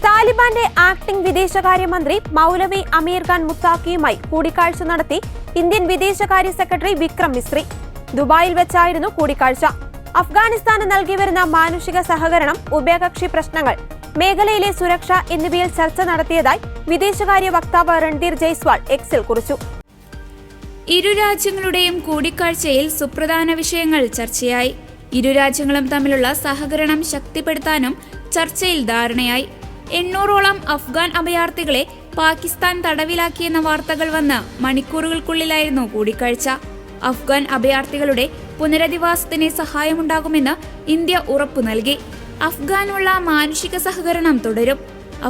താലിബാന്റെ acting വിദേശകാര്യമന്ത്രി മൗലവി അമീർ ഖാൻ മുത്താഖിയുമായി കൂടിക്കാഴ്ച നടത്തി ഇന്ത്യൻ വിദേശകാര്യ സെക്രട്ടറി വിക്രം മിസ്രി. ദുബായിൽ വെച്ചായിരുന്നു കൂടിക്കാഴ്ച. അഫ്ഗാനിസ്ഥാന് നൽകിവരുന്ന മാനുഷിക സഹകരണം, ഉഭയകക്ഷി പ്രശ്നങ്ങൾ, മേഖലയിലെ സുരക്ഷ എന്നിവയിൽ ചർച്ച നടത്തിയതായി വിദേശകാര്യ വക്താവ് രൺധീർ ജയ്സ്വാൾ എക്സിൽ കുറിച്ചു. ഇരു രാജ്യങ്ങളുടെയും കൂടിക്കാഴ്ചയിൽ സുപ്രധാന വിഷയങ്ങൾ ചർച്ചയായി. ഇരു രാജ്യങ്ങളും തമ്മിലുള്ള സഹകരണം ശക്തിപ്പെടുത്താനും ചർച്ചയിൽ ധാരണയായി. 800ഓളം അഫ്ഗാൻ അഭയാർത്ഥികളെ പാകിസ്ഥാൻ തടവിലാക്കിയെന്ന വാർത്തകൾ വന്ന് മണിക്കൂറുകൾക്കുള്ളിലായിരുന്നു കൂടിക്കാഴ്ച. അഫ്ഗാൻ അഭയാർത്ഥികളുടെ പുനരധിവാസത്തിന് സഹായമുണ്ടാകുമെന്ന് ഇന്ത്യ ഉറപ്പു നൽകി. അഫ്ഗാനുള്ള മാനുഷിക സഹകരണം തുടരും.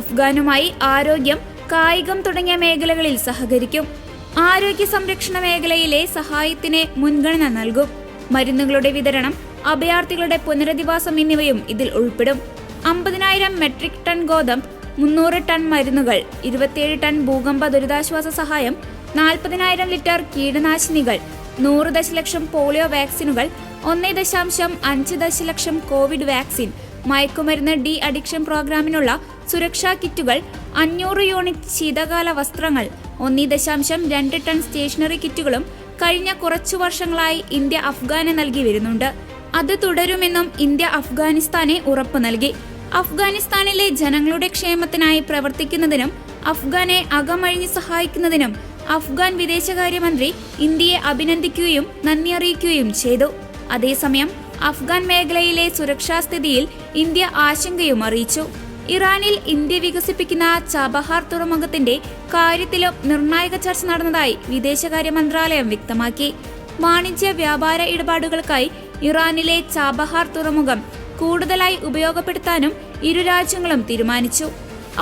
അഫ്ഗാനുമായി ആരോഗ്യം, കായികം തുടങ്ങിയ മേഖലകളിൽ സഹകരിക്കും. ആരോഗ്യ സംരക്ഷണ മേഖലയിലെ സഹായത്തിന് മുൻഗണന നൽകും. മരുന്നുകളുടെ വിതരണം, അഭയാർത്ഥികളുടെ പുനരധിവാസം എന്നിവയും ഇതിൽ ഉൾപ്പെടും. 50,000 മെട്രിക് ടൺ ഗോതമ്പ്, 300 ടൺ മരുന്നുകൾ, 27 ടൺ ഭൂകമ്പ ദുരിതാശ്വാസ സഹായം, 40,000 ലിറ്റർ കീടനാശിനികൾ, 100 ദശലക്ഷം പോളിയോ വാക്സിനുകൾ, 1.5 ദശലക്ഷം കോവിഡ് വാക്സിൻ, മയക്കുമരുന്ന് ഡി അഡിക്ഷൻ പ്രോഗ്രാമിനുള്ള സുരക്ഷാ കിറ്റുകൾ, 500 യൂണിറ്റ് ശീതകാല വസ്ത്രങ്ങൾ, 1.2 ടൺ സ്റ്റേഷനറി കിറ്റുകളും കഴിഞ്ഞ കുറച്ചു വർഷങ്ങളായി ഇന്ത്യ അഫ്ഗാന് നൽകി വരുന്നുണ്ട്. അത് തുടരുമെന്നും ഇന്ത്യ അഫ്ഗാനിസ്ഥാനെ ഉറപ്പു നൽകി. അഫ്ഗാനിസ്ഥാനിലെ ജനങ്ങളുടെ ക്ഷേമത്തിനായി പ്രവർത്തിക്കുന്നതിനും അഫ്ഗാനെ അകമഴിഞ്ഞ് സഹായിക്കുന്നതിനും അഫ്ഗാൻ വിദേശകാര്യമന്ത്രി ഇന്ത്യയെ അഭിനന്ദിക്കുകയും നന്ദി അറിയിക്കുകയും ചെയ്തു. അതേസമയം അഫ്ഗാൻ മേഖലയിലെ സുരക്ഷാസ്ഥിതിയിൽ ഇന്ത്യ ആശങ്കയും അറിയിച്ചു. ഇറാനിൽ ഇന്ത്യ വികസിപ്പിക്കുന്ന ചാബഹാർ തുറമുഖത്തിന്റെ കാര്യത്തിലും നിർണായക ചർച്ച നടന്നതായി വിദേശകാര്യ മന്ത്രാലയം വ്യക്തമാക്കി. വാണിജ്യ വ്യാപാര ഇടപാടുകൾക്കായി ഇറാനിലെ ചാബഹാർ തുറമുഖം കൂടുതലായി ഉപയോഗപ്പെടുത്താനും ഇരു രാജ്യങ്ങളും തീരുമാനിച്ചു.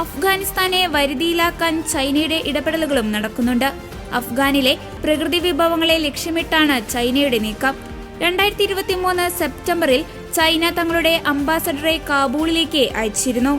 അഫ്ഗാനിസ്ഥാനെ വരുതിയിലാക്കാൻ ചൈനയുടെ ഇടപെടലുകളും നടക്കുന്നുണ്ട്. അഫ്ഗാനിലെ പ്രകൃതി വിഭവങ്ങളെ ലക്ഷ്യമിട്ടാണ് ചൈനയുടെ നീക്കം. 2023 സെപ്റ്റംബറിൽ ചൈന തങ്ങളുടെ അംബാസഡറെ കാബൂളിലേക്ക് അയച്ചിരുന്നു.